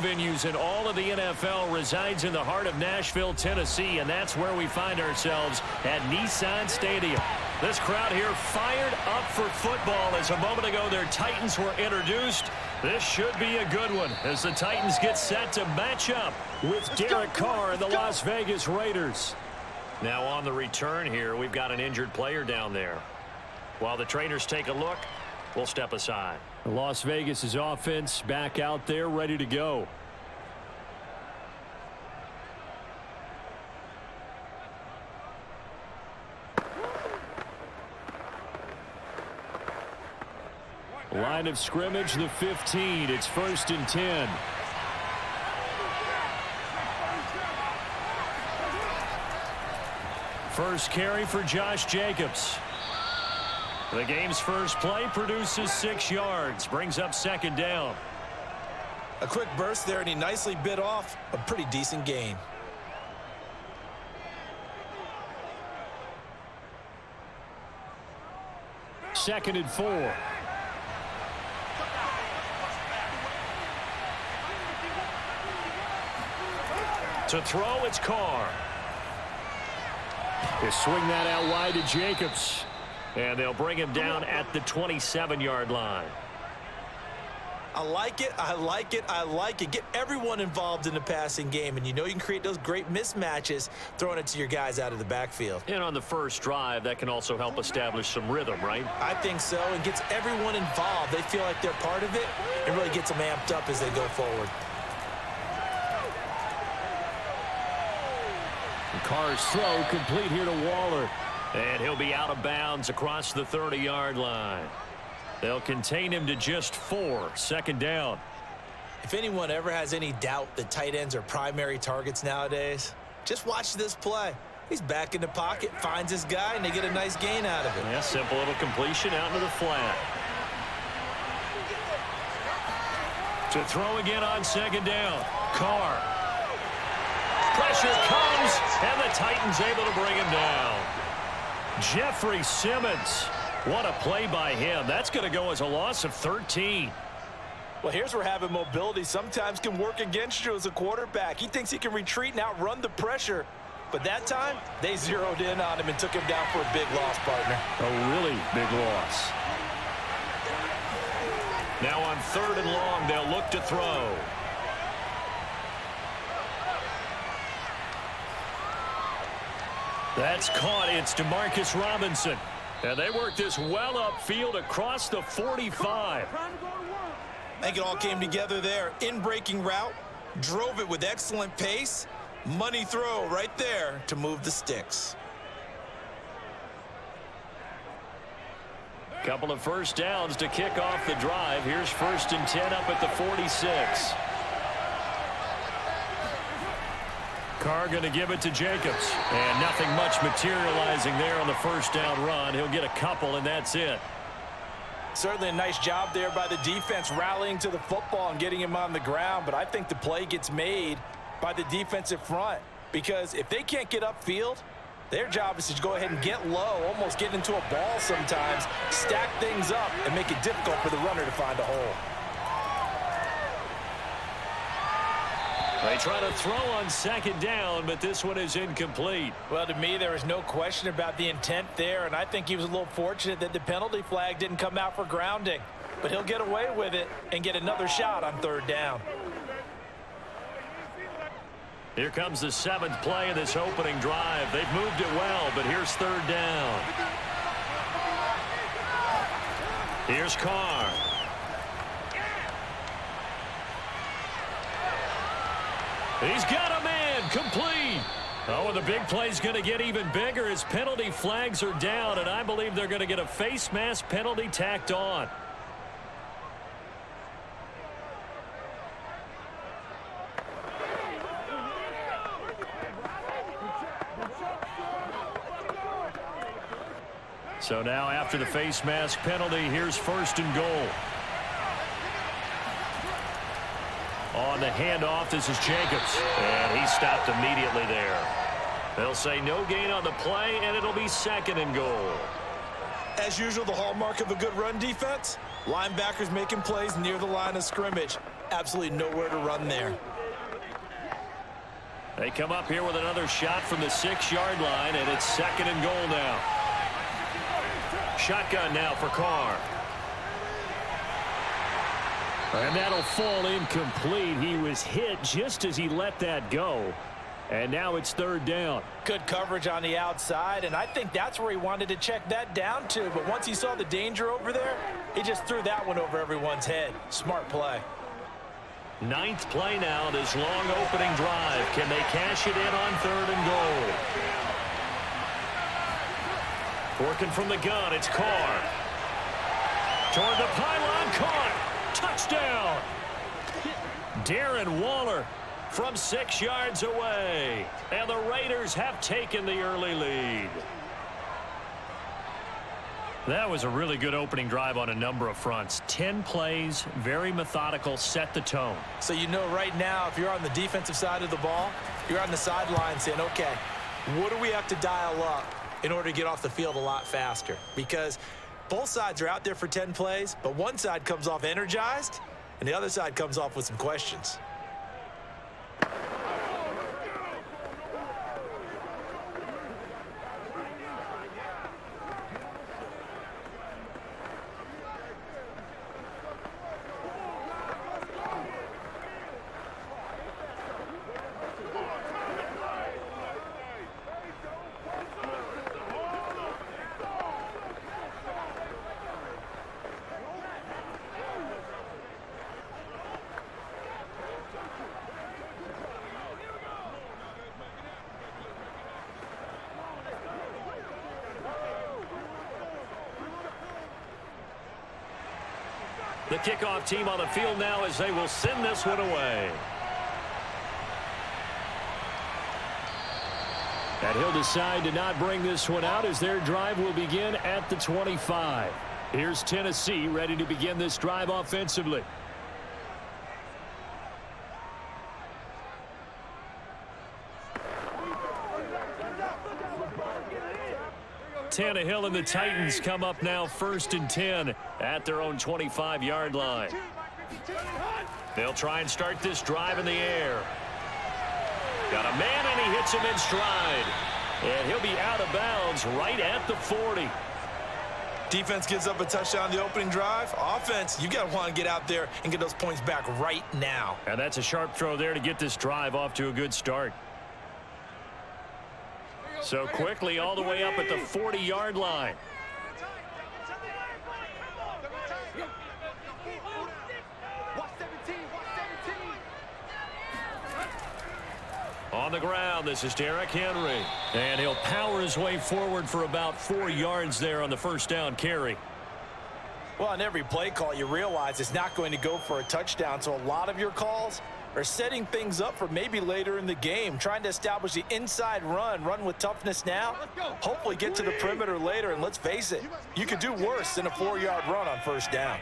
venues in all of the NFL resides in the heart of Nashville, Tennessee, and that's where we find ourselves at Nissan Stadium. This crowd here fired up for football as a moment ago their Titans were introduced. This should be a good one as the Titans get set to match up with Derek Carr and the Las Vegas Raiders. Now on the return here, we've got an injured player down there. While the trainers take a look, we'll step aside. Las Vegas' offense back out there ready to go. Line of scrimmage, the 15. It's 1st and 10. First carry for Josh Jacobs. The game's first play produces 6 yards, brings up 2nd down. A quick burst there, and he nicely bit off a pretty decent gain. Second and 4. To throw, it's Carr. They swing that out wide to Jacobs. And they'll bring him down at the 27-yard line. I like it, I like it, I like it. Get everyone involved in the passing game, and you know you can create those great mismatches throwing it to your guys out of the backfield. And on the first drive, that can also help establish some rhythm, right? I think so, and gets everyone involved. They feel like they're part of it, and really gets them amped up as they go forward. Carr's throw complete here to Waller. And he'll be out of bounds across the 30-yard line. They'll contain him to just 4. 2nd down. If anyone ever has any doubt that tight ends are primary targets nowadays, just watch this play. He's back in the pocket, finds his guy, and they get a nice gain out of it. Yeah, simple little completion out into the flat. To throw again on 2nd down. Carr. Pressure comes, and the Titans able to bring him down. Jeffrey Simmons. What a play by him. That's going to go as a loss of 13. Well, here's where having mobility sometimes can work against you as a quarterback. He thinks he can retreat and outrun the pressure. But that time, they zeroed in on him and took him down for a big loss, partner. A really big loss. Now on 3rd and long, they'll look to throw. That's caught. It's DeMarcus Robinson. And they work this well upfield across the 45. I think it all came together there. In-breaking route, drove it with excellent pace. Money throw right there to move the sticks. Couple of first downs to kick off the drive. Here's 1st and 10 up at the 46. Carr going to give it to Jacobs. And nothing much materializing there on the first down run. He'll get a couple, and that's it. Certainly a nice job there by the defense rallying to the football and getting him on the ground. But I think the play gets made by the defensive front. Because if they can't get upfield, their job is to go ahead and get low, almost get into a ball sometimes, stack things up, and make it difficult for the runner to find a hole. They try to throw on 2nd down, but this one is incomplete. Well, to me, there is no question about the intent there, and I think he was a little fortunate that the penalty flag didn't come out for grounding. But he'll get away with it and get another shot on 3rd down. Here comes the 7th play of this opening drive. They've moved it well, but here's 3rd down. Here's Carr. He's got a man, complete. Oh, and the big play's going to get even bigger as penalty flags are down, and I believe they're going to get a face mask penalty tacked on. So now after the face mask penalty, here's 1st and goal. On the handoff, this is Jacobs. And he stopped immediately there. They'll say no gain on the play, and it'll be 2nd and goal. As usual, the hallmark of a good run defense, linebackers making plays near the line of scrimmage. Absolutely nowhere to run there. They come up here with another shot from the 6-yard line, and it's 2nd and goal now. Shotgun now for Carr. And that'll fall incomplete. He was hit just as he let that go. And now it's 3rd down. Good coverage on the outside, and I think that's where he wanted to check that down to. But once he saw the danger over there, he just threw that one over everyone's head. Smart play. 9th play now, this long opening drive. Can they cash it in on 3rd and goal? Working from the gun, it's Carr. Toward the pylon, caught. Touchdown. Darren Waller from 6 yards away. And the Raiders have taken the early lead. That was a really good opening drive on a number of fronts. 10 plays, very methodical, set the tone. So you know right now, if you're on the defensive side of the ball, you're on the sideline saying, okay, what do we have to dial up in order to get off the field a lot faster? Because both sides are out there for 10 plays, but one side comes off energized, and the other side comes off with some questions. The kickoff team on the field now as they will send this one away. And he'll decide to not bring this one out as their drive will begin at the 25. Here's Tennessee ready to begin this drive offensively. Tannehill and the Titans come up now 1st and 10 at their own 25-yard line. They'll try and start this drive in the air. Got a man, and he hits him in stride. And he'll be out of bounds right at the 40. Defense gives up a touchdown on the opening drive. Offense, you got to want to get out there and get those points back right now. And that's a sharp throw there to get this drive off to a good start. So quickly all the way up at the 40-yard line. On the ground, this is Derrick Henry. And he'll power his way forward for about 4 yards there on the 1st down carry. Well, on every play call, you realize it's not going to go for a touchdown. So a lot of your calls are setting things up for maybe later in the game, trying to establish the inside run with toughness now, hopefully get to the perimeter later, and let's face it, you could do worse than a 4-yard run on 1st down.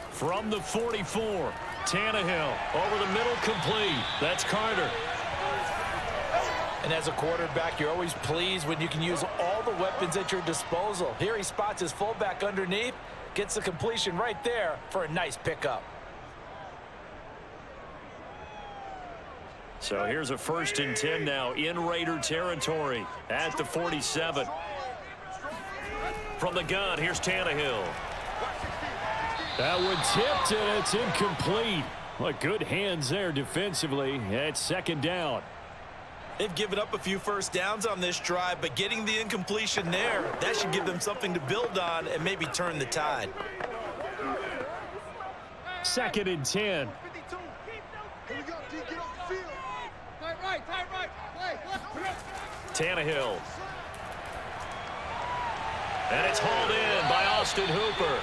From the 44, Tannehill over the middle, complete. That's Carter. And as a quarterback, you're always pleased when you can use all the weapons at your disposal. Here he spots his fullback underneath, gets the completion right there for a nice pickup. So here's a 1st and 10 now in Raider territory at the 47. From the gun, here's Tannehill. That one tipped, and it's incomplete. Well, good hands there defensively at 2nd down. They've given up a few 1st downs on this drive, but getting the incompletion there, that should give them something to build on and maybe turn the tide. 2nd and 10. Tannehill. And it's hauled in by Austin Hooper.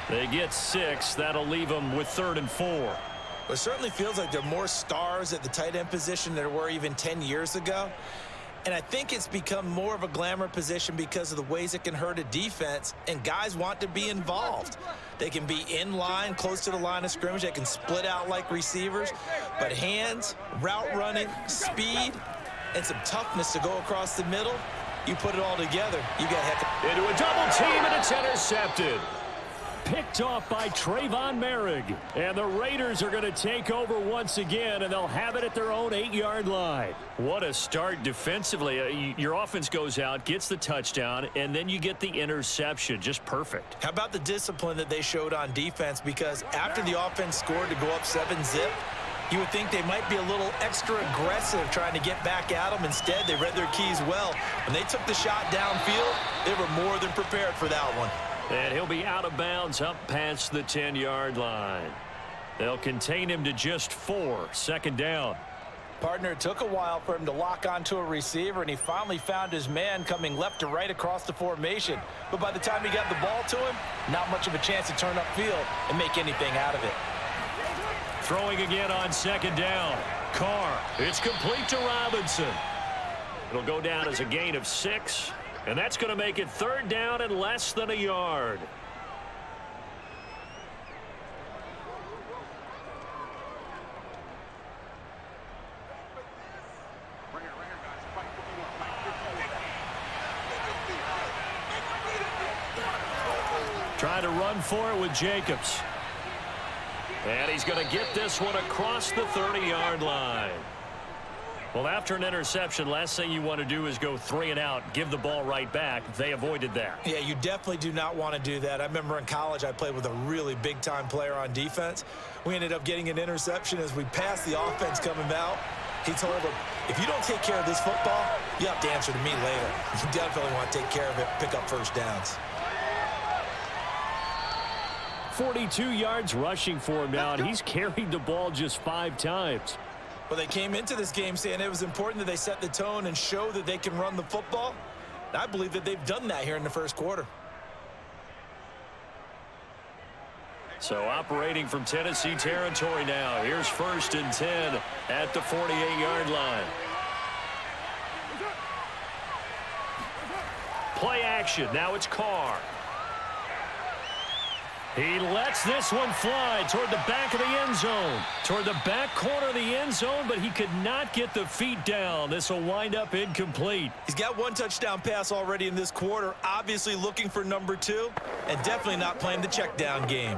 They get 6. That'll leave them with 3rd and 4. Well, it certainly feels like there are more stars at the tight end position than there were even 10 years ago. And I think it's become more of a glamour position because of the ways it can hurt a defense, and guys want to be involved. They can be in line, close to the line of scrimmage. They can split out like receivers. But hands, route running, speed, and some toughness to go across the middle, you put it all together, you got heck. Into a double team, and it's intercepted. Picked off by Trayvon Merrick. And the Raiders are going to take over once again, and they'll have it at their own 8-yard line. What a start defensively. Your offense goes out, gets the touchdown, and then you get the interception. Just perfect. How about the discipline that they showed on defense? Because after the offense scored to go up 7-zip, you would think they might be a little extra aggressive trying to get back at them. Instead, they read their keys well. When they took the shot downfield, they were more than prepared for that one. And he'll be out of bounds up past the 10-yard line. They'll contain him to just 4. Second down. Partner, it took a while for him to lock onto a receiver, and he finally found his man coming left to right across the formation. But by the time he got the ball to him, not much of a chance to turn upfield and make anything out of it. Throwing again on second down. Carr. It's complete to Robinson. It'll go down as a gain of 6. And that's going to make it third down and less than a yard. Trying to run for it with Jacobs. And he's going to get this one across the 30-yard line. Well, after an interception, last thing you want to do is go 3 and out, give the ball right back. They avoided that. Yeah, you definitely do not want to do that. I remember in college I played with a really big-time player on defense. We ended up getting an interception as we passed the offense coming out. He told him, if you don't take care of this football, you have to answer to me later. You definitely want to take care of it, pick up first downs. 42 yards rushing for him now, and he's carried the ball just 5 times. Well, they came into this game saying it was important that they set the tone and show that they can run the football. And I believe that they've done that here in the first quarter. So operating from Tennessee territory now. Here's 1st and 10 at the 48-yard line. Play action. Now it's Carr. He lets this one fly toward the back of the end zone. Toward the back corner of the end zone, but he could not get the feet down. This will wind up incomplete. He's got 1 touchdown pass already in this quarter, obviously looking for number 2, and definitely not playing the check down game.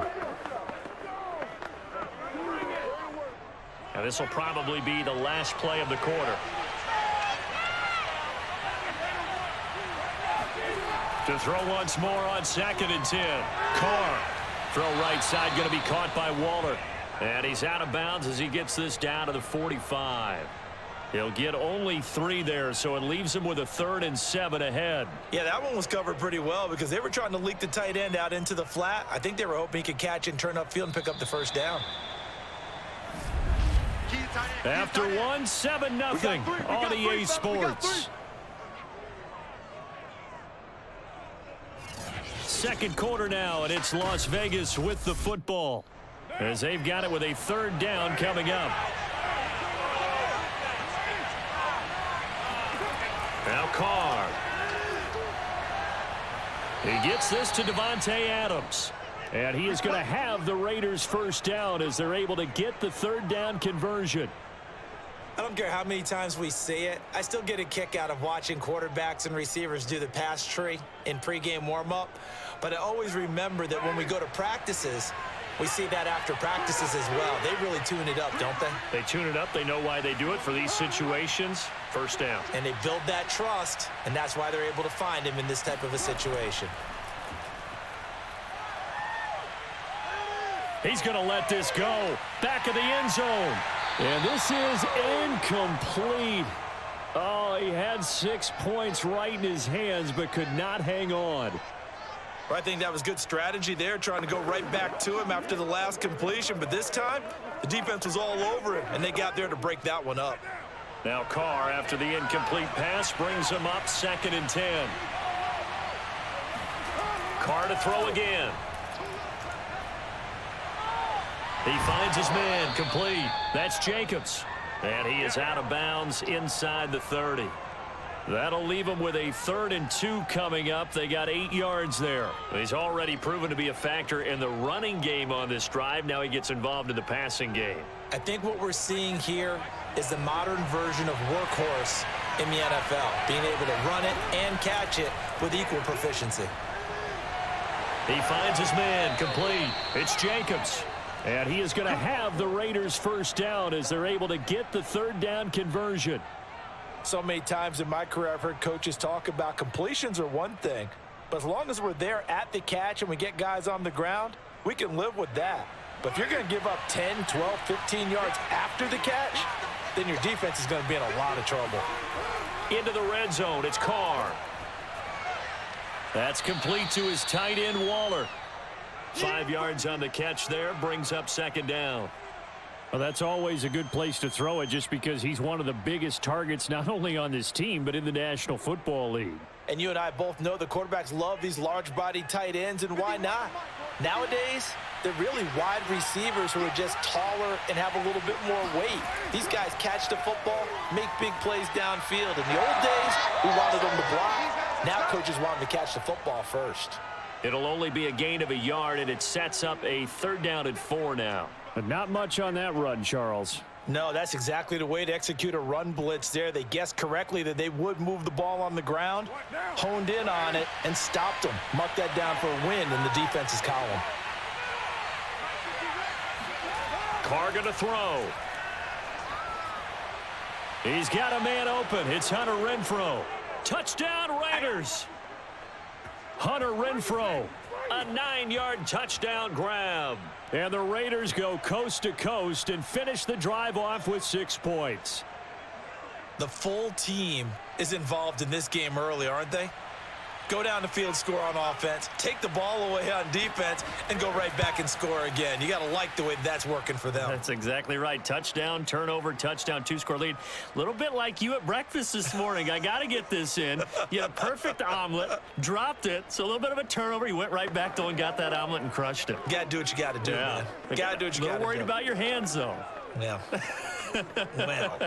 Now this will probably be the last play of the quarter. To throw once more on 2nd and 10. Carr. Throw right side, going to be caught by Waller. And he's out of bounds as he gets this down to the 45. He'll get only 3 there, so it leaves him with a 3rd and 7 ahead. Yeah, that one was covered pretty well because they were trying to leak the tight end out into the flat. I think they were hoping he could catch and turn upfield and pick up the first down. After 1, 7-0 on EA Sports. Second quarter now, and it's Las Vegas with the football as they've got it with a 3rd down coming up. Now Carr. He gets this to Devontae Adams. And he is going to have the Raiders' first down as they're able to get the 3rd down conversion. I don't care how many times we say it. I still get a kick out of watching quarterbacks and receivers do the pass tree in pregame warm-up. But I always remember that when we go to practices, we see that after practices as well. They really tune it up, don't they? They tune it up. They know why they do it for these situations. First down. And they build that trust, and that's why they're able to find him in this type of a situation. He's going to let this go. Back of the end zone. And this is incomplete. Oh, he had 6 points right in his hands, but could not hang on. Well, I think that was good strategy there, trying to go right back to him after the last completion. But this time, the defense was all over him, and they got there to break that one up. Now Carr, after the incomplete pass, brings him up 2nd and 10. Carr to throw again. He finds his man, complete. That's Jacobs. And he is out of bounds inside the 30. That'll leave him with a 3rd and 2 coming up. They got 8 yards there. He's already proven to be a factor in the running game on this drive. Now he gets involved in the passing game. I think what we're seeing here is the modern version of workhorse in the NFL, being able to run it and catch it with equal proficiency. He finds his man, complete. It's Jacobs. And he is going to have the Raiders first down as they're able to get the third down conversion. So many times in my career I've heard coaches talk about completions are one thing, but as long as we're there at the catch and we get guys on the ground, we can live with that. But if you're going to give up 10, 12, 15 yards after the catch, then your defense is going to be in a lot of trouble. Into the red zone, it's Carr. That's complete to his tight end, Waller. 5 yards on the catch there, brings up second down. Well, that's always a good place to throw it just because he's one of the biggest targets not only on this team but in the National Football League. And you and I both know the quarterbacks love these large-bodied tight ends, and why not? Nowadays, they're really wide receivers who are just taller and have a little bit more weight. These guys catch the football, make big plays downfield. In the old days, we wanted them to block. Now coaches want them to catch the football first. It'll only be a gain of a yard, and it sets up a third down and 4 now. But not much on that run, Charles. No, that's exactly the way to execute a run blitz there. They guessed correctly that they would move the ball on the ground, honed in on it, and stopped them. Mark that down for a win in the defense's column. Carr going to throw. He's got a man open. It's Hunter Renfrow. Touchdown, Raiders. Hunter Renfrow, a 9-yard touchdown grab. And the Raiders go coast to coast and finish the drive off with 6 points. The full team is involved in this game early, aren't they? Go down the field, score on offense, take the ball away on defense, and go right back and score again. You got to like the way that's working for them. That's exactly right. Touchdown, turnover, touchdown, 2-score lead. A little bit like you at breakfast this morning. I got to get this in. You had a perfect omelet, dropped it, so a little bit of a turnover. You went right back, though, and got that omelet and crushed it. You got to do what you got to do, man. You got to do what you got to do. A little worried about your hands, though. Yeah. Well.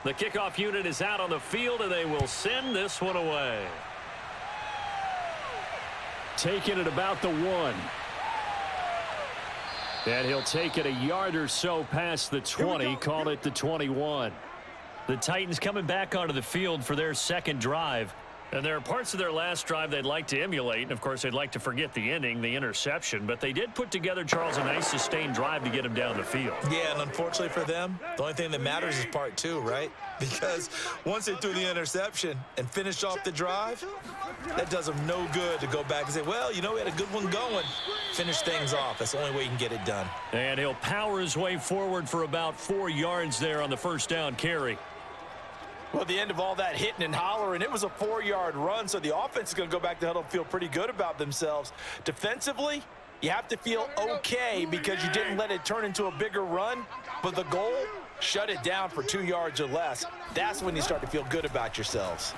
The kickoff unit is out on the field, and they will send this one away. Taking it about the 1. And he'll take it a yard or so past the 20, call it the 21. The Titans coming back onto the field for their second drive. And there are parts of their last drive they'd like to emulate. And, of course, they'd like to forget the ending, the interception. But they did put together, Charles, a nice sustained drive to get him down the field. Yeah, and unfortunately for them, the only thing that matters is part 2, right? Because once they threw the interception and finished off the drive, that does them no good to go back and say, well, you know, we had a good one going. Finish things off. That's the only way you can get it done. And he'll power his way forward for about 4 yards there on the first down carry. Well, at the end of all that hitting and hollering, it was a 4-yard run, so the offense is going to go back to huddle and feel pretty good about themselves. Defensively, you have to feel okay because you didn't let it turn into a bigger run, but the goal, shut it down for 2 yards or less. That's when you start to feel good about yourselves.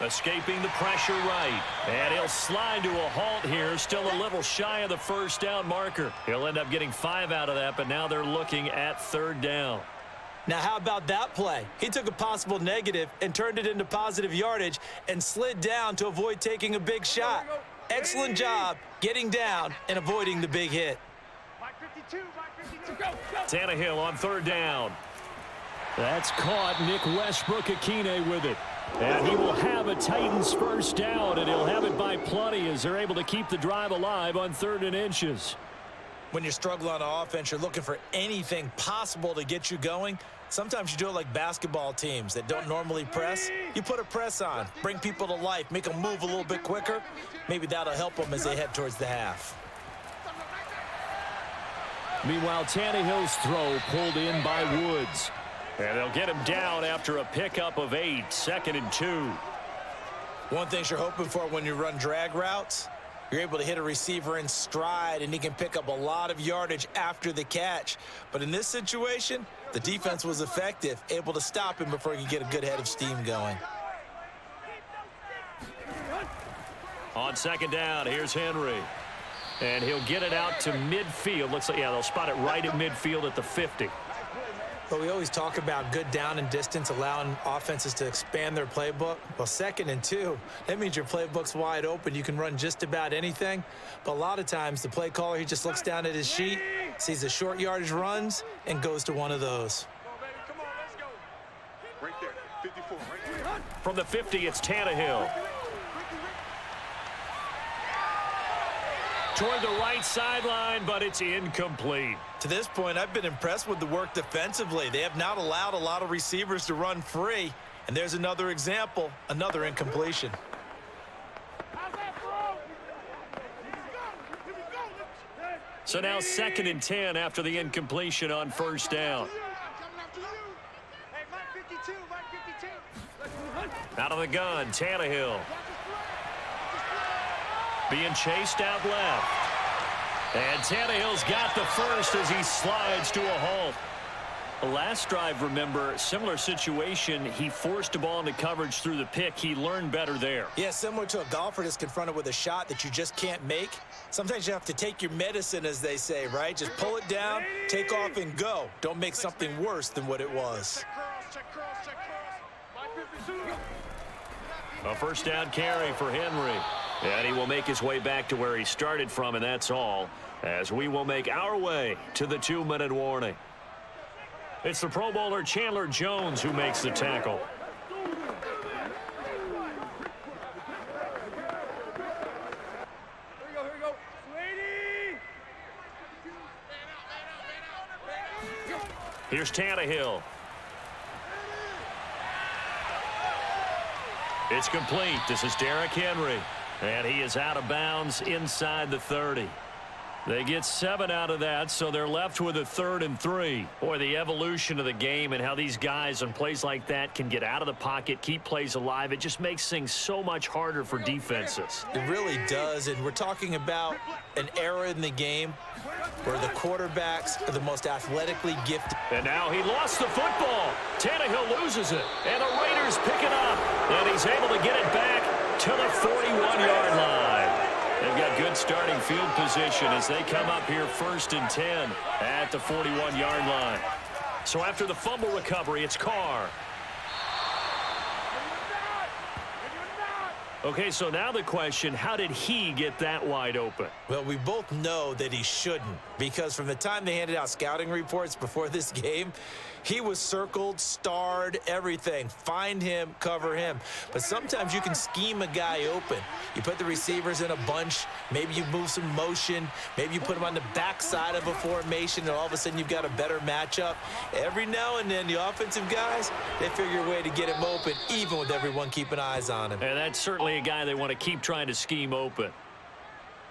Escaping the pressure right. And he'll slide to a halt here, still a little shy of the first down marker. He'll end up getting 5 out of that, but now they're looking at third down. Now, how about that play? He took a possible negative and turned it into positive yardage and slid down to avoid taking a big shot. Excellent job getting down and avoiding the big hit. Tannehill on third down. That's caught. Nick Westbrook-Akine with it. And he will have a Titans first down, and he'll have it by plenty as they're able to keep the drive alive on 3rd and inches. When you're struggling on offense, you're looking for anything possible to get you going. Sometimes you do it like basketball teams that don't normally press. You put a press on, bring people to life, make them move a little bit quicker. Maybe that'll help them as they head towards the half. Meanwhile, Tannehill's throw pulled in by Woods. And they'll get him down after a pickup of 8, 2nd and 2. One thing you're hoping for when you run drag routes, you're able to hit a receiver in stride, and he can pick up a lot of yardage after the catch. But in this situation, the defense was effective, able to stop him before he could get a good head of steam going. On second down, here's Henry. And he'll get it out to midfield. Looks like, yeah, they'll spot it right at midfield at the 50. But we always talk about good down and distance, allowing offenses to expand their playbook. Well, 2nd and 2, that means your playbook's wide open. You can run just about anything. But a lot of times, the play caller, he just looks down at his sheet, sees the short yardage runs, and goes to one of those. Right there, 54, right there. From the 50, it's Tannehill. Toward the right sideline, but it's incomplete. To this point, I've been impressed with the work defensively. They have not allowed a lot of receivers to run free. And there's another example, another incompletion. So now 2nd and 10 after the incompletion on first down. Out of the gun, Tannehill. Being chased out left. And Tannehill's got the first as he slides to a halt. The last drive, remember, similar situation. He forced the ball into coverage through the pick. He learned better there. Yeah, similar to a golfer that's confronted with a shot that you just can't make. Sometimes you have to take your medicine, as they say, right? Just pull it down, take off, and go. Don't make something worse than what it was. A first down carry for Henry. And he will make his way back to where he started from, and that's all, as we will make our way to the 2-minute warning. It's the Pro Bowler Chandler Jones who makes the tackle. Here we go. Here's Tannehill. It's complete. This is Derrick Henry. And he is out of bounds inside the 30. They get 7 out of that, so they're left with a 3rd and 3. Boy, the evolution of the game and how these guys on plays like that can get out of the pocket, keep plays alive, it just makes things so much harder for defenses. It really does, and we're talking about an era in the game where the quarterbacks are the most athletically gifted. And now he lost the football. Tannehill loses it, and the Raiders pick it up, and he's able to get it back to the 41-yard line. They've got good starting field position as they come up here 1st and 10 at the 41-yard line. So after the fumble recovery, it's Carr. Okay, so now the question, how did he get that wide open? Well, we both know that he shouldn't, because from the time they handed out scouting reports before this game, he was circled, starred, everything. Find him, cover him. But sometimes you can scheme a guy open. You put the receivers in a bunch. Maybe you move some motion. Maybe you put them on the backside of a formation, and all of a sudden you've got a better matchup. Every now and then, the offensive guys, they figure a way to get him open, even with everyone keeping eyes on him. And that's certainly a guy they want to keep trying to scheme open.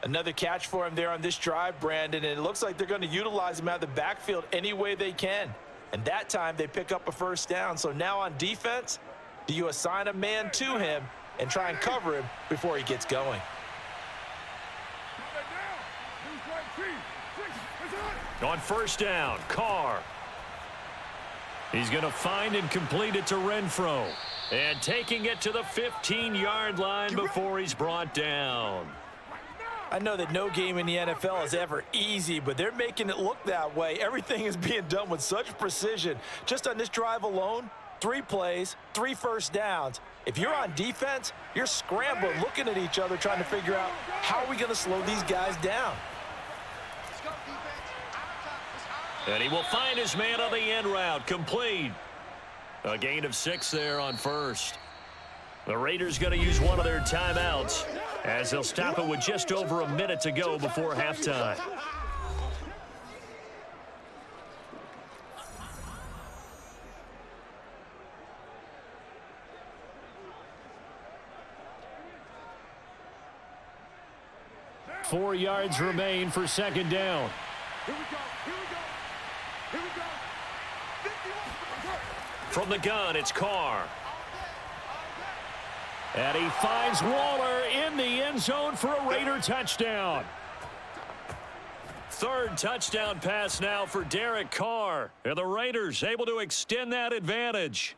Another catch for him there on this drive, Brandon, and it looks like they're going to utilize him out of the backfield any way they can. And that time they pick up a first down. So now on defense, do you assign a man to him and try and cover him before he gets going? On first down, Carr. He's going to find and complete it to Renfro. And taking it to the 15-yard line before he's brought down. I know that no game in the NFL is ever easy, but they're making it look that way. Everything is being done with such precision. Just on this drive alone, 3 plays, 3 first downs. If you're on defense, you're scrambling, looking at each other, trying to figure out how are we going to slow these guys down. And he will find his man on the end route, complete. A gain of 6 there on first. The Raiders going to use one of their timeouts as they'll stop it with just over a minute to go before halftime. Four yards remain for second down. Here we go. From the gun, it's Carr. And he finds Waller in the end zone for a Raider touchdown. 3rd touchdown pass now for Derek Carr. And the Raiders able to extend that advantage.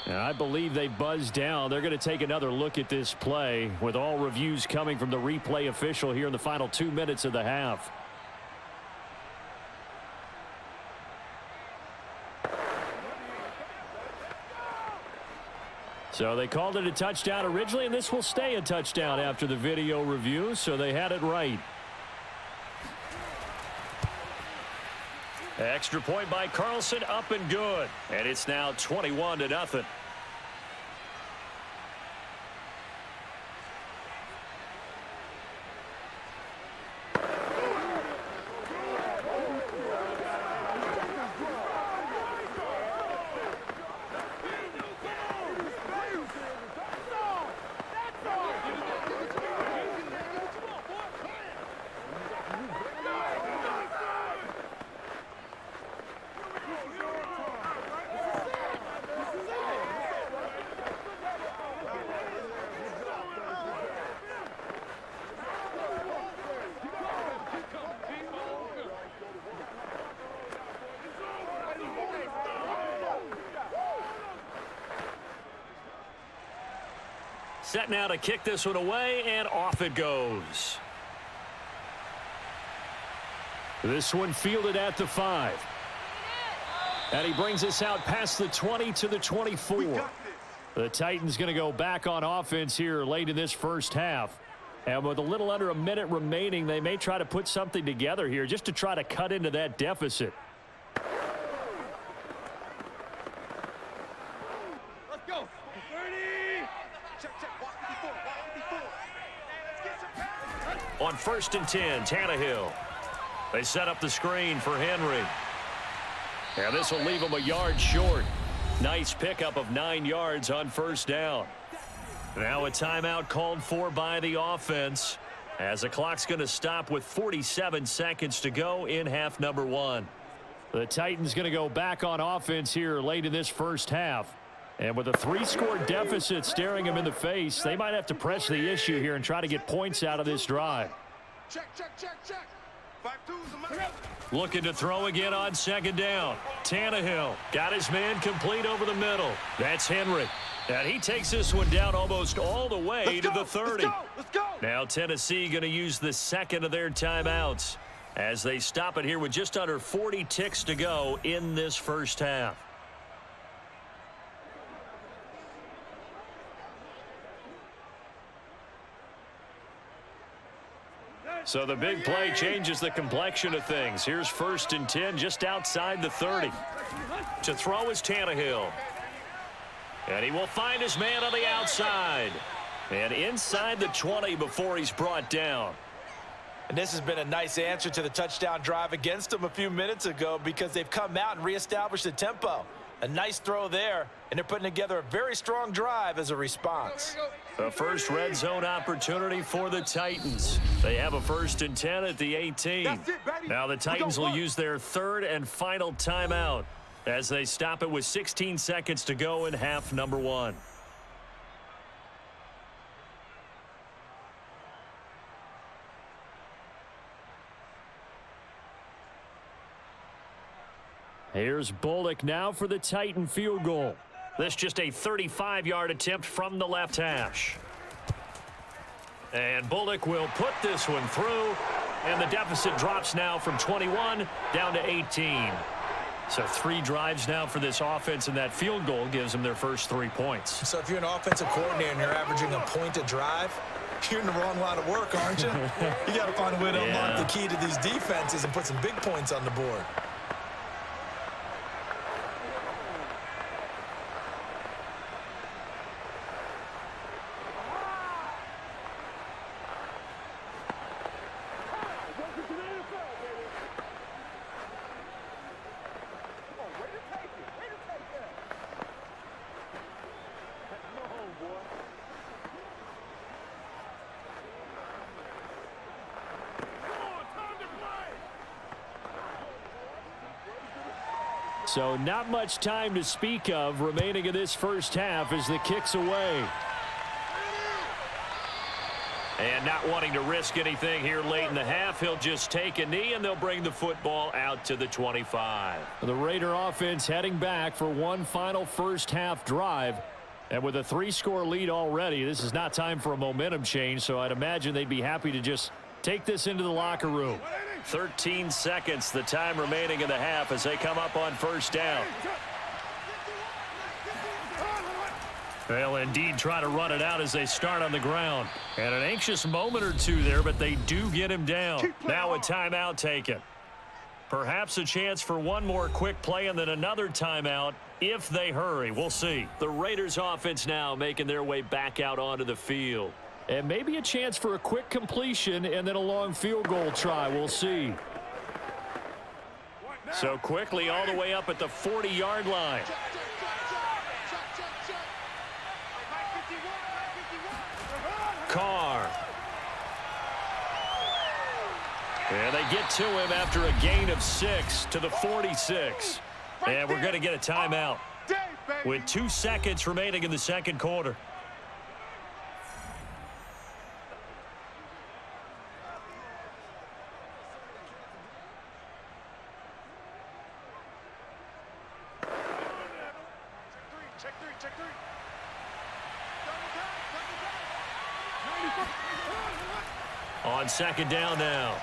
And I believe they buzzed down. They're going to take another look at this play with all reviews coming from the replay official here in the final 2 minutes of the half. So they called it a touchdown originally, and this will stay a touchdown after the video review, so they had it right. Extra point by Carlson, up and good. And it's now 21-0. Set now to kick this one away, and off it goes. This one fielded at the 5. And he brings us out past the 20 to the 24. The Titans going to go back on offense here late in this first half. And with a little under a minute remaining, they may try to put something together here just to try to cut into that deficit. Let's go. 30. Check. Walk before. On 1st and 10, Tannehill. They set up the screen for Henry. And this will leave him a yard short. Nice pickup of 9 yards on 1st down. Now a timeout called for by the offense, as the clock's going to stop with 47 seconds to go in half number 1. The Titans going to go back on offense here late in this first half. And with a 3-score deficit staring them in the face, they might have to press the issue here and try to get points out of this drive. Check. 5-2's Looking to throw again on 2nd down. Tannehill got his man complete over the middle. That's Henry. And he takes this one down almost all the way to the 30. Let's go. Now Tennessee going to use the second of their timeouts as they stop it here with just under 40 ticks to go in this first half. So the big play changes the complexion of things. Here's 1st and 10 just outside the 30. To throw is Tannehill. And he will find his man on the outside. And inside the 20 before he's brought down. And this has been a nice answer to the touchdown drive against them a few minutes ago, because they've come out and reestablished the tempo. A nice throw there, and they're putting together a very strong drive as a response. The first red zone opportunity for the Titans. They have a 1st and 10 at the 18. Now the Titans will use their 3rd and final timeout as they stop it with 16 seconds to go in half number 1. Here's Bullock now for the Titan field goal. This just a 35-yard attempt from the left hash. And Bullock will put this one through, and the deficit drops now from 21 down to 18. So 3 drives now for this offense, and that field goal gives them their first 3 points. So if you're an offensive coordinator and you're averaging a point a drive, you're in the wrong line of work, aren't you? You got to find a way to unlock the key to these defenses and put some big points on the board. So not much time to speak of remaining in this first half as the kick's away. And not wanting to risk anything here late in the half, he'll just take a knee, and they'll bring the football out to the 25. The Raider offense heading back for one final first-half drive. And with a 3-score lead already, this is not time for a momentum change, so I'd imagine they'd be happy to just take this into the locker room. 13 seconds, the time remaining in the half as they come up on first down. They'll indeed try to run it out as they start on the ground. And an anxious moment or two there, but they do get him down. Now a timeout taken. Perhaps a chance for one more quick play and then another timeout if they hurry. We'll see. The Raiders offense now making their way back out onto the field. And maybe a chance for a quick completion and then a long field goal try. We'll see. So quickly all the way up at the 40-yard line. Carr. And they get to him after a gain of 6 to the 46. And we're going to get a timeout with 2 seconds remaining in the second quarter. On second down now,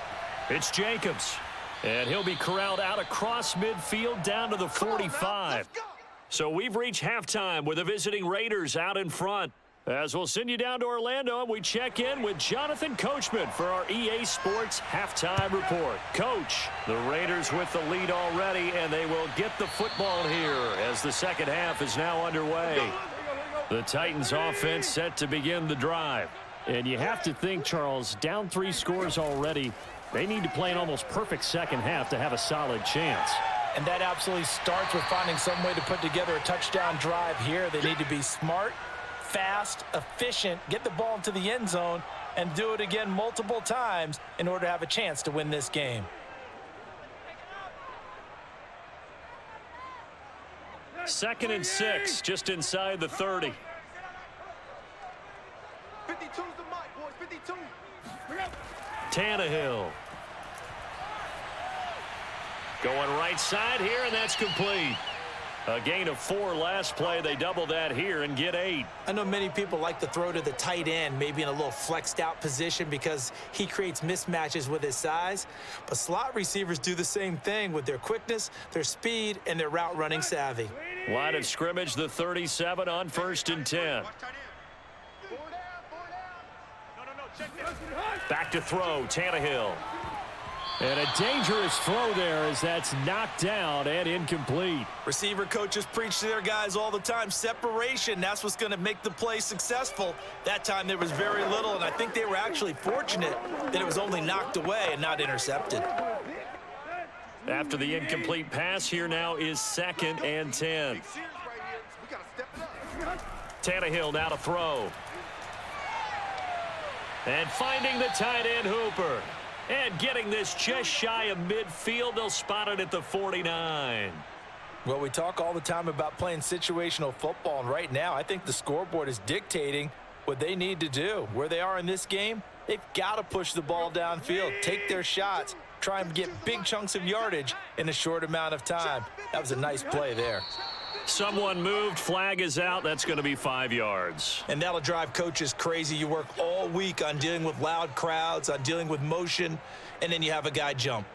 it's Jacobs. And he'll be corralled out across midfield down to the 45. So we've reached halftime with the visiting Raiders out in front. As we'll send you down to Orlando, and we check in with Jonathan Coachman for our EA Sports Halftime Report. Coach, the Raiders with the lead already, and they will get the football here as the second half is now underway. The Titans offense set to begin the drive. And you have to think, Charles, down 3 scores already, they need to play an almost perfect second half to have a solid chance. And that absolutely starts with finding some way to put together a touchdown drive here. They need to be smart, fast, efficient, get the ball into the end zone, and do it again multiple times in order to have a chance to win this game. Second and 6, just inside the 30. 52's the mic, boys. 52. Tannehill. Going right side here, and that's complete. A gain of 4 last play. They double that here and get 8. I know many people like to throw to the tight end, maybe in a little flexed out position because he creates mismatches with his size. But slot receivers do the same thing with their quickness, their speed, and their route running savvy. Line of scrimmage, the 37 on 1st and 10. Back to throw, Tannehill. And a dangerous throw there as that's knocked down and incomplete. Receiver coaches preach to their guys all the time. Separation, that's what's going to make the play successful. That time there was very little, and I think they were actually fortunate that it was only knocked away and not intercepted. After the incomplete pass, here now is 2nd and 10. Tannehill now to throw. And finding the tight end Hooper. And getting this just shy of midfield. They'll spot it at the 49. Well, we talk all the time about playing situational football, and right now I think the scoreboard is dictating what they need to do. Where they are in this game, they've got to push the ball downfield, take their shots, try and get big chunks of yardage in a short amount of time. That was a nice play there. Someone moved, flag is out. That's going to be 5 yards. And that'll drive coaches crazy. You work all week on dealing with loud crowds, on dealing with motion, and then you have a guy jump.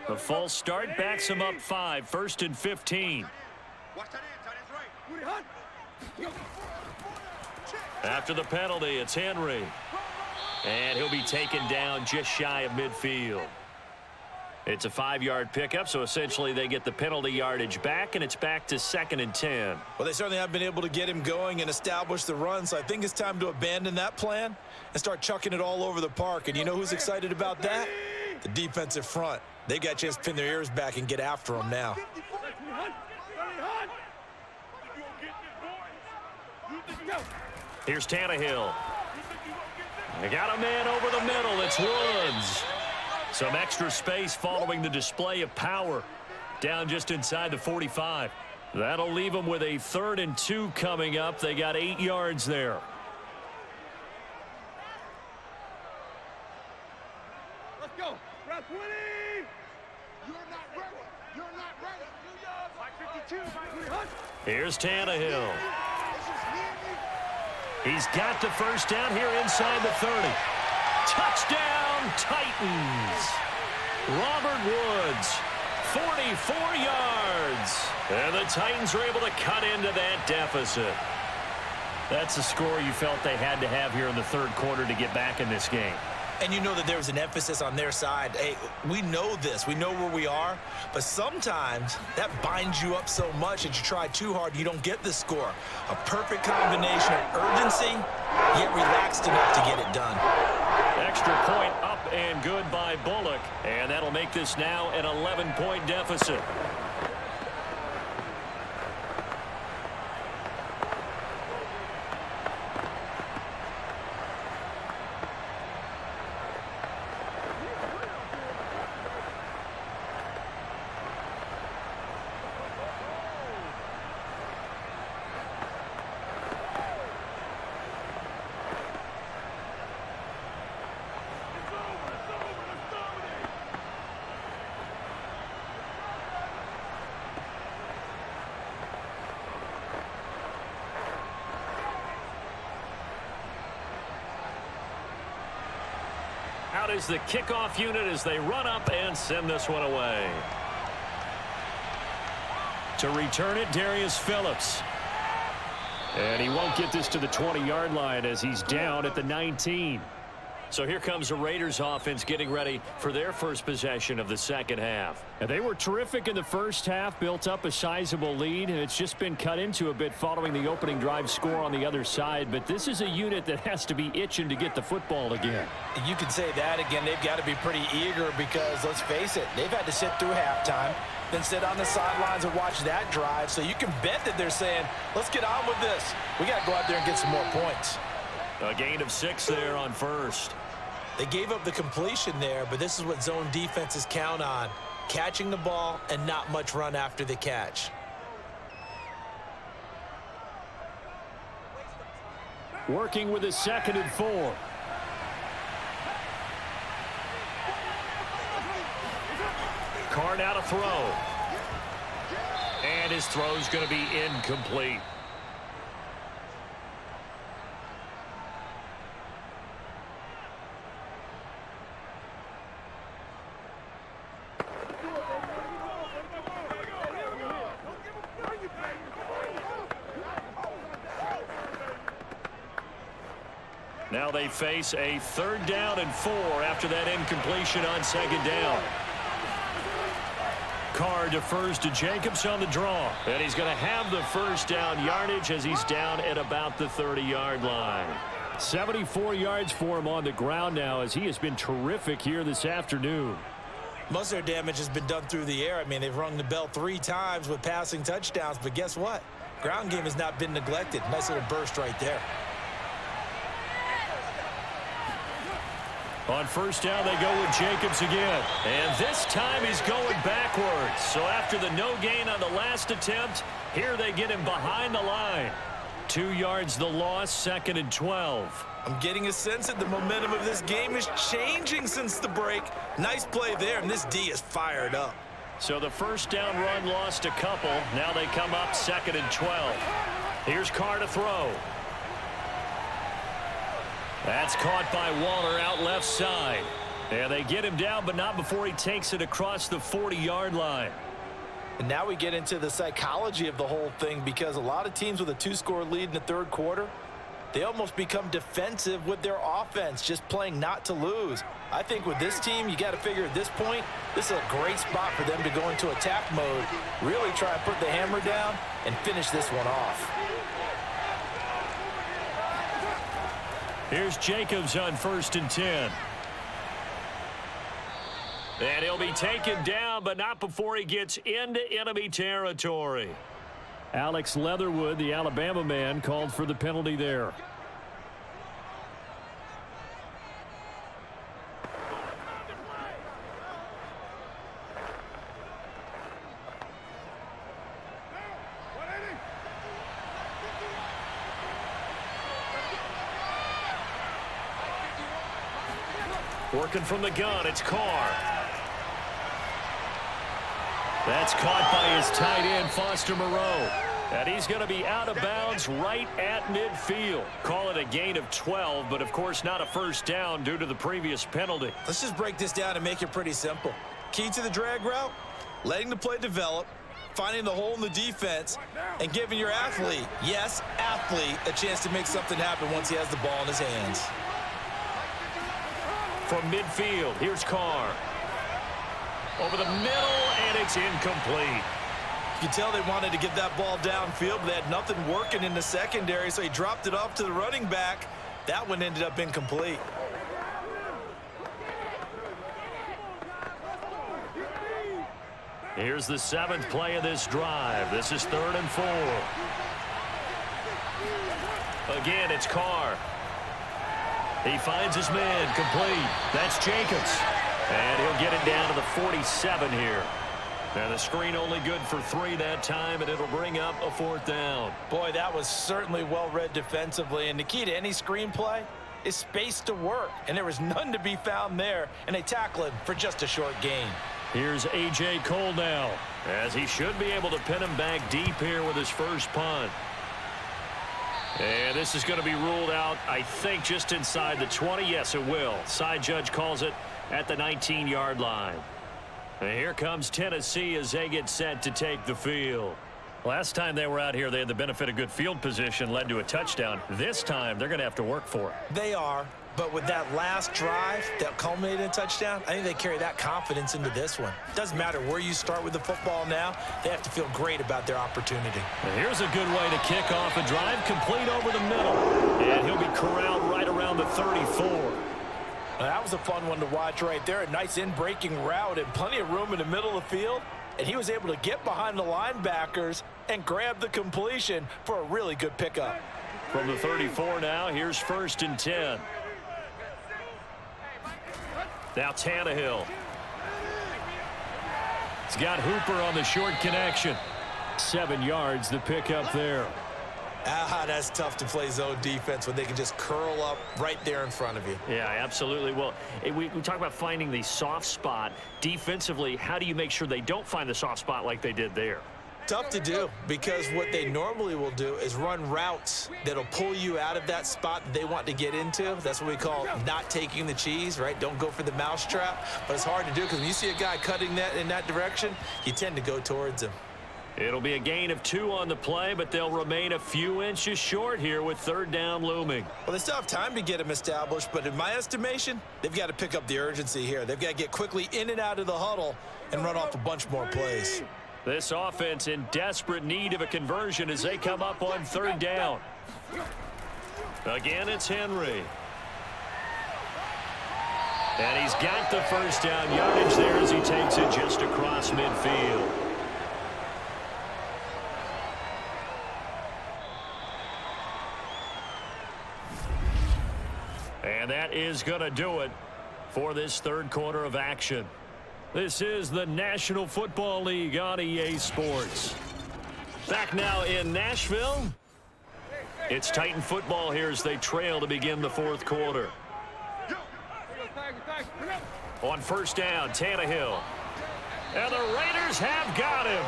The false start backs him up 5, 1st and 15. After the penalty, it's Henry. And he'll be taken down just shy of midfield. It's a 5-yard pickup, so essentially they get the penalty yardage back, and it's back to 2nd and 10. Well, they certainly have been able to get him going and establish the run, so I think it's time to abandon that plan and start chucking it all over the park. And you know who's excited about that? The defensive front. They got a chance to pin their ears back and get after him now. Here's Tannehill. They got a man over the middle. It's Woods. Some extra space following the display of power. Down just inside the 45. That'll leave them with a 3rd and 2 coming up. They got 8 yards there. Let's go. Round 20. You're not ready. You're not ready. 52. Here's Tannehill. It's just me and you. He's got the first down here inside the 30. Touchdown, Titans. Robert Woods, 44 yards. And the Titans are able to cut into that deficit. That's a score you felt they had to have here in the 3rd quarter to get back in this game. And you know that there was an emphasis on their side. Hey, we know this. We know where we are. But sometimes that binds you up so much that you try too hard, you don't get the score. A perfect combination of urgency, yet relaxed enough to get it done. Extra point up and good by Bullock. And that'll make this now an 11-point deficit. Out is the kickoff unit as they run up and send this one away. To return it, Darius Phillips. And he won't get this to the 20-yard line as he's down at the 19. So here comes the Raiders offense getting ready for their first possession of the second half. And they were terrific in the first half, built up a sizable lead, and it's just been cut into a bit following the opening drive score on the other side. But this is a unit that has to be itching to get the football again. You can say that again. They've got to be pretty eager because, let's face it, they've had to sit through halftime, then sit on the sidelines and watch that drive. So you can bet that they're saying, let's get on with this. We got to go out there and get some more points. A gain of 6 there on first. They gave up the completion there, but this is what zone defenses count on. Catching the ball and not much run after the catch. Working with a 2nd and 4. Card out a throw. And his throw's going to be incomplete. Now they face a 3rd down and 4 after that incompletion on 2nd down. Carr defers to Jacobs on the draw. And he's going to have the first down yardage as he's down at about the 30-yard line. 74 yards for him on the ground now as he has been terrific here this afternoon. Most of their damage has been done through the air. I mean, they've rung the bell 3 times with passing touchdowns. But guess what? Ground game has not been neglected. Nice little burst right there. On first down, they go with Jacobs again. And this time he's going backwards. So after the no gain on the last attempt, here they get him behind the line. 2 yards the loss, 2nd and 12. I'm getting a sense that the momentum of this game is changing since the break. Nice play there, and this D is fired up. So the first down run lost a couple. Now they come up 2nd and 12. Here's Carr to throw. That's caught by Waller out left side. And they get him down, but not before he takes it across the 40-yard line. And now we get into the psychology of the whole thing because a lot of teams with a 2-score lead in the 3rd quarter, they almost become defensive with their offense, just playing not to lose. I think with this team, you got to figure at this point, this is a great spot for them to go into attack mode, really try and put the hammer down and finish this one off. Here's Jacobs on 1st and 10. And he'll be taken down, but not before he gets into enemy territory. Alex Leatherwood, the Alabama man, called for the penalty there. Working from the gun, it's Carr. That's caught by his tight end, Foster Moreau. And he's going to be out of bounds right at midfield. Call it a gain of 12, but of course not a first down due to the previous penalty. Let's just break this down and make it pretty simple. Key to the drag route, letting the play develop, finding the hole in the defense, and giving your athlete, yes, athlete, a chance to make something happen once he has the ball in his hands. From midfield, here's Carr. Over the middle, and it's incomplete. You can tell they wanted to get that ball downfield, but they had nothing working in the secondary, so he dropped it off to the running back. That one ended up incomplete. Here's the 7th play of this drive. This is 3rd and 4. Again, it's Carr. He finds his man, complete. That's Jacobs. And he'll get it down to the 47 here. And the screen only good for 3 that time, and it'll bring up a 4th down. Boy, that was certainly well read defensively, and the key to any screenplay is space to work, and there was none to be found there, and they tackle him for just a short gain. Here's A.J. Cole now, as he should be able to pin him back deep here with his first punt. And this is going to be ruled out, I think, just inside the 20. Yes, it will. Side judge calls it at the 19-yard line. And here comes Tennessee as they get set to take the field. Last time they were out here, they had the benefit of good field position, led to a touchdown. This time, they're going to have to work for it. They are, but with that last drive that culminated in a touchdown, I think they carry that confidence into this one. Doesn't matter where you start with the football now, they have to feel great about their opportunity. And here's a good way to kick off a drive, complete over the middle. And he'll be corralled right around the 34. That was a fun one to watch right there. A nice in-breaking route and plenty of room in the middle of the field. And he was able to get behind the linebackers and grab the completion for a really good pickup. From the 34 now, here's 1st and 10. Now Tannehill. He's got Hooper on the short connection. 7 yards, the pickup there. That's tough to play zone defense when they can just curl up right there in front of you. Yeah, absolutely. Well, we talk about finding the soft spot. Defensively, how do you make sure they don't find the soft spot like they did there? Tough to do, because what they normally will do is run routes that'll pull you out of that spot that they want to get into. That's what we call not taking the cheese, right? Don't go for the mousetrap. But it's hard to do because when you see a guy cutting that in that direction, you tend to go towards him. It'll be a gain of 2 on the play, but they'll remain a few inches short here with 3rd down looming. Well, they still have time to get him established, but in my estimation, they've got to pick up the urgency here. They've got to get quickly in and out of the huddle and run off a bunch more plays. This offense in desperate need of a conversion as they come up on 3rd down. Again, it's Henry. And he's got the first down yardage there as he takes it just across midfield. And that is going to do it for this 3rd quarter of action. This is the National Football League on EA Sports. Back now in Nashville. It's Titan football here as they trail to begin the 4th quarter. On 1st down, Tannehill. And the Raiders have got him.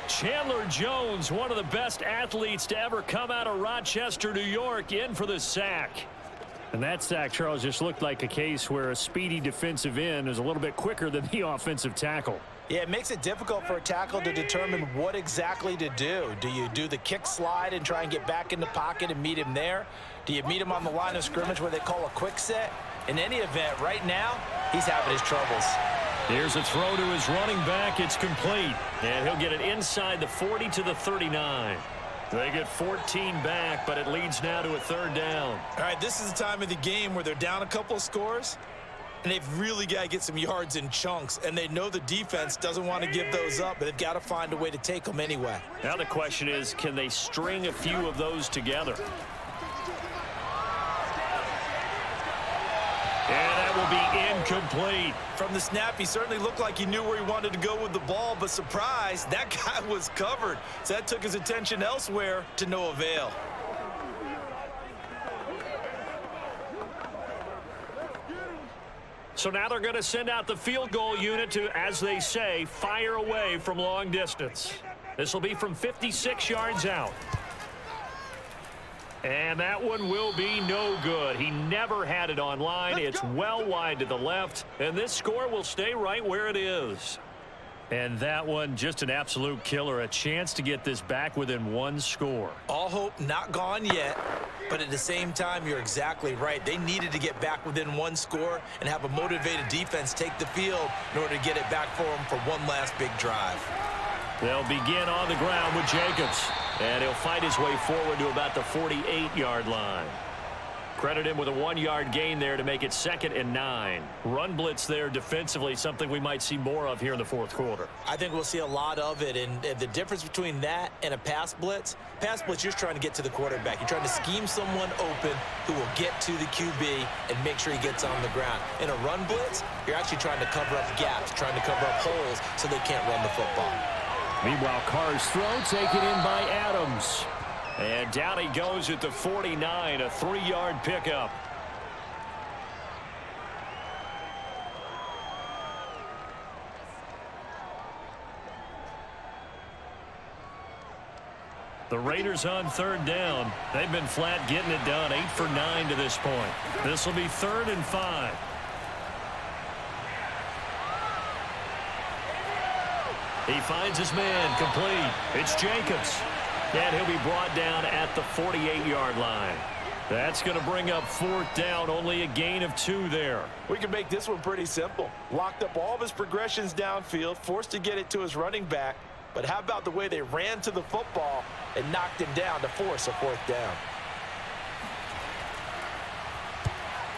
Chandler Jones, one of the best athletes to ever come out of Rochester, New York, in for the sack. And that sack, Charles, just looked like a case where a speedy defensive end is a little bit quicker than the offensive tackle. Yeah, it makes it difficult for a tackle to determine what exactly to do. Do you do the kick slide and try and get back in the pocket and meet him there? Do you meet him on the line of scrimmage where they call a quick set? In any event, right now, he's having his troubles. Here's a throw to his running back. It's complete. And he'll get it inside the 40 to the 39. They get 14 back, but it leads now to a 3rd down. All right, this is the time of the game where they're down a couple of scores, and they've really got to get some yards in chunks, and they know the defense doesn't want to give those up, but they've got to find a way to take them anyway. Now the question is, can they string a few of those together? And that will be incomplete. From the snap, he certainly looked like he knew where he wanted to go with the ball, but surprise, that guy was covered. So that took his attention elsewhere to no avail. So now they're going to send out the field goal unit to, as they say, fire away from long distance. This will be from 56 yards out. And that one will be no good. He never had it on line. It's well wide to the left. And this score will stay right where it is. And that one, just an absolute killer. A chance to get this back within one score. All hope not gone yet. But at the same time, you're exactly right. They needed to get back within one score and have a motivated defense take the field in order to get it back for them for one last big drive. They'll begin on the ground with Jacobs. And he'll fight his way forward to about the 48-yard line. Credit him with a 1-yard gain there to make it 2nd and 9. Run blitz there defensively, something we might see more of here in the fourth quarter. I think we'll see a lot of it, and the difference between that and a pass blitz, you're just trying to get to the quarterback. You're trying to scheme someone open who will get to the QB and make sure he gets on the ground. In a run blitz, you're actually trying to cover up gaps, trying to cover up holes so they can't run the football. Meanwhile, Carr's throw taken in by Adams. And down he goes at the 49, a 3-yard pickup. The Raiders on 3rd down. They've been flat getting it done, 8 for 9 to this point. This will be 3rd and 5. He finds his man complete. It's Jacobs. And he'll be brought down at the 48-yard line. That's going to bring up 4th down, only a gain of 2 there. We can make this one pretty simple. Locked up all of his progressions downfield, forced to get it to his running back. But how about the way they ran to the football and knocked him down to force a 4th down?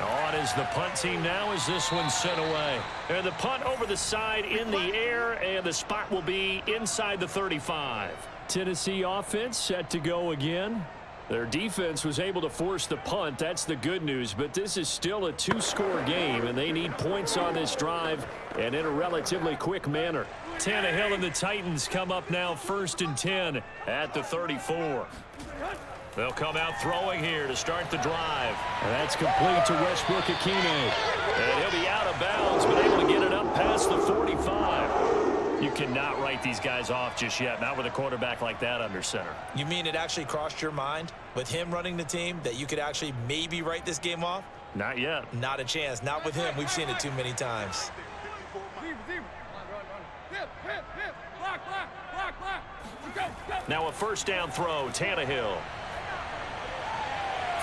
On is the punt team now as this one's sent away. And the punt over the side in the air, and the spot will be inside the 35. Tennessee offense set to go again. Their defense was able to force the punt. That's the good news, but this is still a 2-score game, and they need points on this drive and in a relatively quick manner. Tannehill and the Titans come up now 1st and 10 at the 34. They'll come out throwing here to start the drive. And that's complete to Westbrook-Akine. And he'll be out of bounds, but able to get it up past the 45. You cannot write these guys off just yet, not with a quarterback like that under center. You mean it actually crossed your mind with him running the team that you could actually maybe write this game off? Not yet. Not a chance. Not with him. We've seen it too many times. Now a 1st down throw, Tannehill.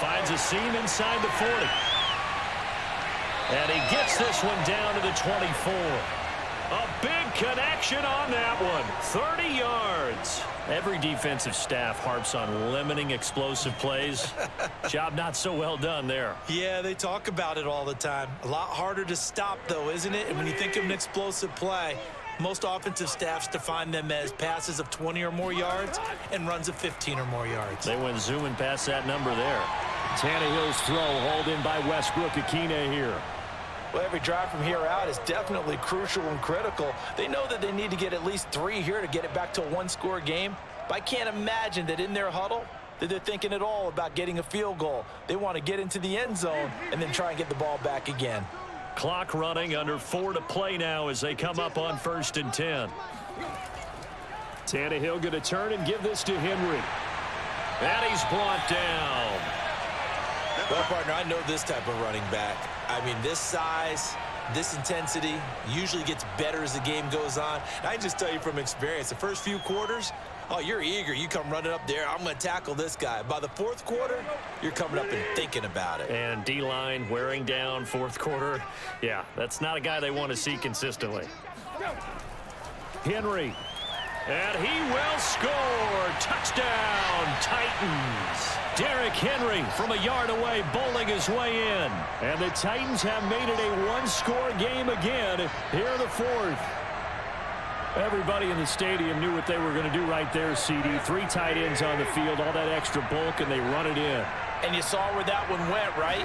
Finds a seam inside the 40. And he gets this one down to the 24. A big connection on that one. 30 yards. Every defensive staff harps on limiting explosive plays. Job not so well done there. Yeah, they talk about it all the time. A lot harder to stop, though, isn't it? And when you think of an explosive play, most offensive staffs define them as passes of 20 or more yards and runs of 15 or more yards. They went zooming past that number there. Tannehill's throw hauled in by Westbrook-Akine here. Well, every drive from here out is definitely crucial and critical. They know that they need to get at least 3 here to get it back to a 1-score game. But I can't imagine that in their huddle that they're thinking at all about getting a field goal. They want to get into the end zone and then try and get the ball back again. Clock running, under 4 to play now as they come up on 1st and 10. Tannehill going to turn and give this to Henry. And he's brought down. Well, partner, I know this type of running back. I mean, this size, this intensity usually gets better as the game goes on. And I can just tell you from experience, the first few quarters, oh, you're eager. You come running up there. I'm going to tackle this guy. By the 4th quarter, you're coming up and thinking about it. And D-line wearing down 4th quarter. Yeah, that's not a guy they want to see consistently. Henry. And he will score. Touchdown, Titans. Derrick Henry from a yard away bowling his way in. And the Titans have made it a 1-score game again here in the 4th. Everybody in the stadium knew what they were going to do right there, CD. 3 tight ends on the field, all that extra bulk, and they run it in. And you saw where that one went, right?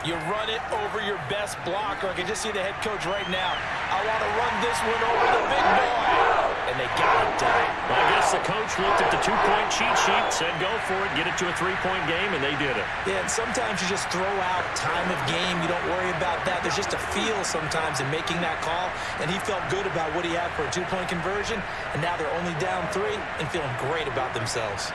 You run it over your best blocker. I can just see the head coach right now. I want to run this one over the big boy. and they got it done. Well, I guess the coach looked at the two-point cheat sheet, said go for it, get it to a three-point game, and they did it. Yeah, and sometimes you just throw out time of game. You don't worry about that. There's just a feel sometimes in making that call, and he felt good about what he had for a two-point conversion, and now they're only down 3 and feeling great about themselves.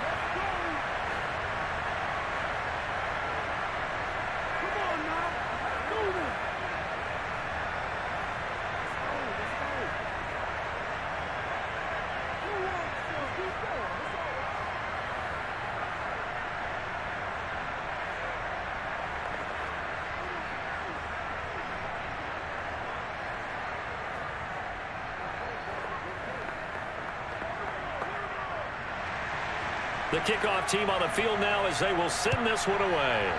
The kickoff team on the field now as they will send this one away.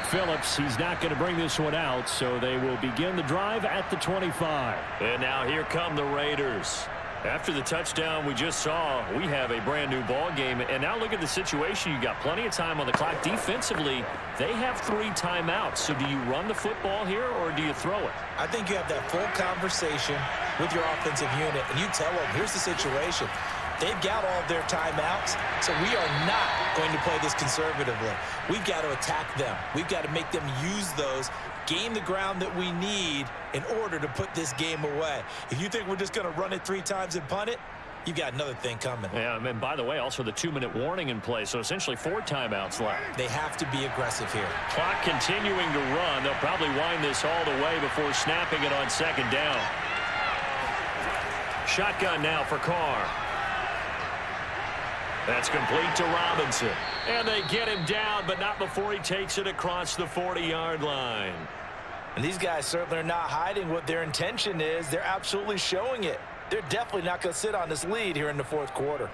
Phillips, he's not going to bring this one out, so they will begin the drive at the 25. And now here come the Raiders. After the touchdown we just saw, we have a brand new ball game. And now look at the situation. You got plenty of time on the clock. Defensively, they have 3 timeouts. So do you run the football here or do you throw it? I think you have that full conversation with your offensive unit, and you tell them, here's the situation. They've got all of their timeouts, so we are not going to play this conservatively. We've got to attack them. We've got to make them use those, gain the ground that we need in order to put this game away. If you think we're just going to run it 3 times and punt it, you've got another thing coming. Yeah, and by the way, also the 2-minute warning in play, so essentially 4 timeouts left. They have to be aggressive here. Clock continuing to run. They'll probably wind this all the way before snapping it on 2nd down. Shotgun now for Carr. That's complete to Robinson. And they get him down, but not before he takes it across the 40-yard line. And these guys certainly are not hiding what their intention is. They're absolutely showing it. They're definitely not going to sit on this lead here in the 4th quarter.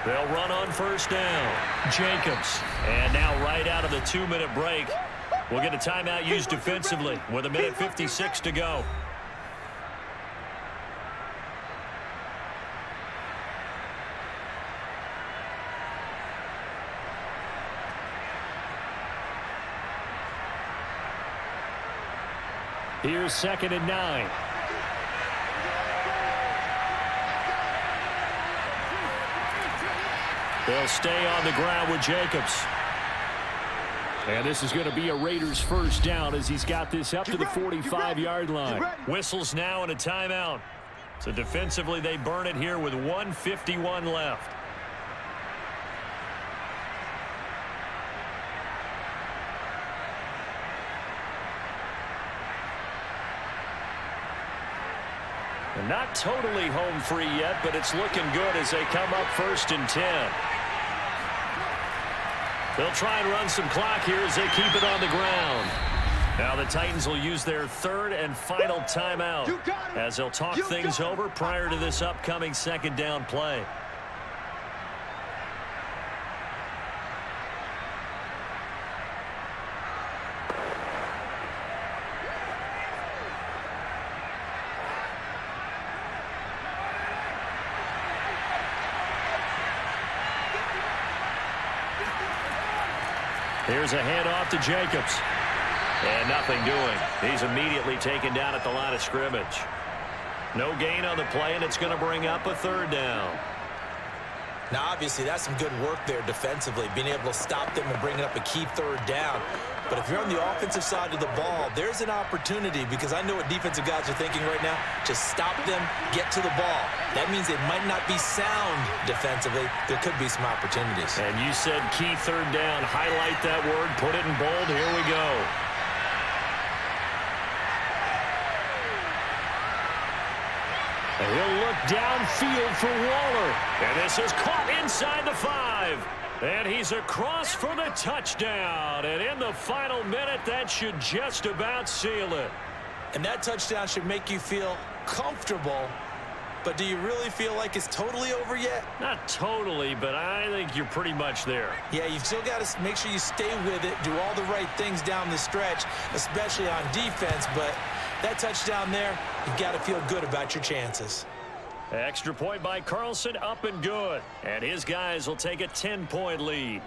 They'll run on 1st down. Jacobs. And now right out of the 2-minute break, we'll get a timeout used defensively with 1:56 to go. Here's 2nd and 9. They'll stay on the ground with Jacobs. And this is going to be a Raiders 1st down as he's got this up to the 45-yard line. Whistles now and a timeout. So defensively they burn it here with 1:51 left. And not totally home free yet, but it's looking good as they come up 1st and 10. They'll try and run some clock here as they keep it on the ground. Now the Titans will use their 3rd and final timeout as they'll talk things over prior to this upcoming 2nd down play. Here's a handoff to Jacobs. And nothing doing. He's immediately taken down at the line of scrimmage. No gain on the play, and it's going to bring up a 3rd down. Now, obviously, that's some good work there defensively, being able to stop them and bring up a key 3rd down. But if you're on the offensive side of the ball, there's an opportunity, because I know what defensive guys are thinking right now. Just stop them, get to the ball. That means it might not be sound defensively. There could be some opportunities. And you said key 3rd down. Highlight that word. Put it in bold. Here we go. And he'll look downfield for Waller. And this is caught inside the 5. And he's across for the touchdown. And in the final minute, that should just about seal it. And that touchdown should make you feel comfortable. But do you really feel like it's totally over yet? Not totally, but I think you're pretty much there. Yeah, you've still got to make sure you stay with it, do all the right things down the stretch, especially on defense. But that touchdown there, you've got to feel good about your chances. Extra point by Carlson, up and good. And his guys will take a 10-point lead.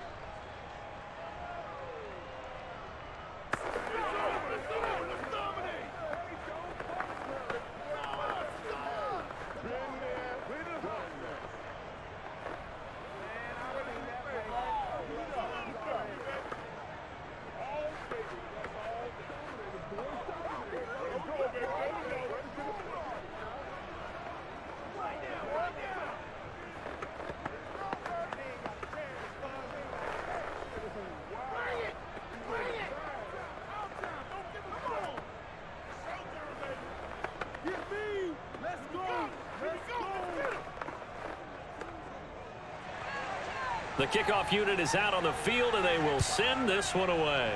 The kickoff unit is out on the field, and they will send this one away.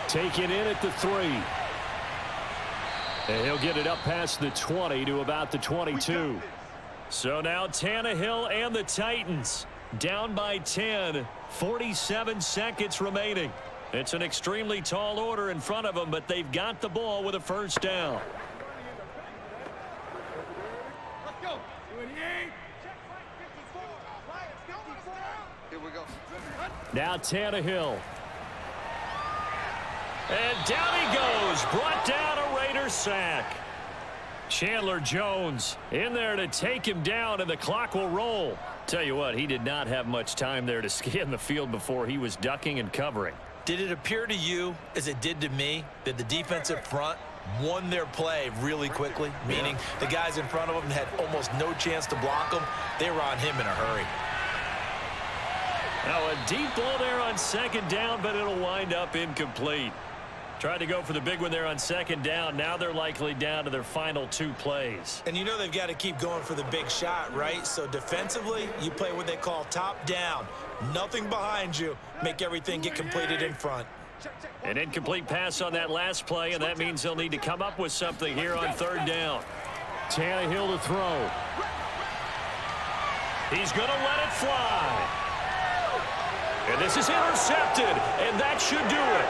Taken in at the 3. And he'll get it up past the 20 to about the 22. So now Tannehill and the Titans down by 10. 47 seconds remaining. It's an extremely tall order in front of them, but they've got the ball with a first down. Let's go. 28. Here we go. Now Tannehill. And down he goes. Brought down a Raider sack. Chandler Jones in there to take him down, and the clock will roll. Tell you what, he did not have much time there to scan the field before he was ducking and covering. Did it appear to you, as it did to me, that the defensive front won their play really quickly? Meaning the guys in front of them had almost no chance to block them. They were on him in a hurry. Now a deep ball there on second down, but it'll wind up incomplete. Tried to go for the big one there on second down. Now they're likely down to their final 2 plays. And you know they've got to keep going for the big shot, right? So defensively, you play what they call top down. Nothing behind you. Make everything get completed in front. An incomplete pass on that last play, and that means they'll need to come up with something here on third down. Tannehill to throw. He's going to let it fly. And this is intercepted, and that should do it.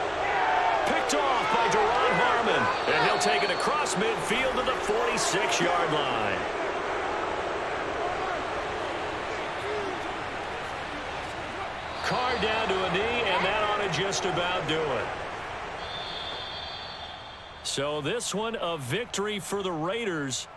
Picked off by Deron Harmon, and he'll take it across midfield to the 46-yard line. Carr down to a knee, and that ought to just about do it. So this one a victory for the Raiders.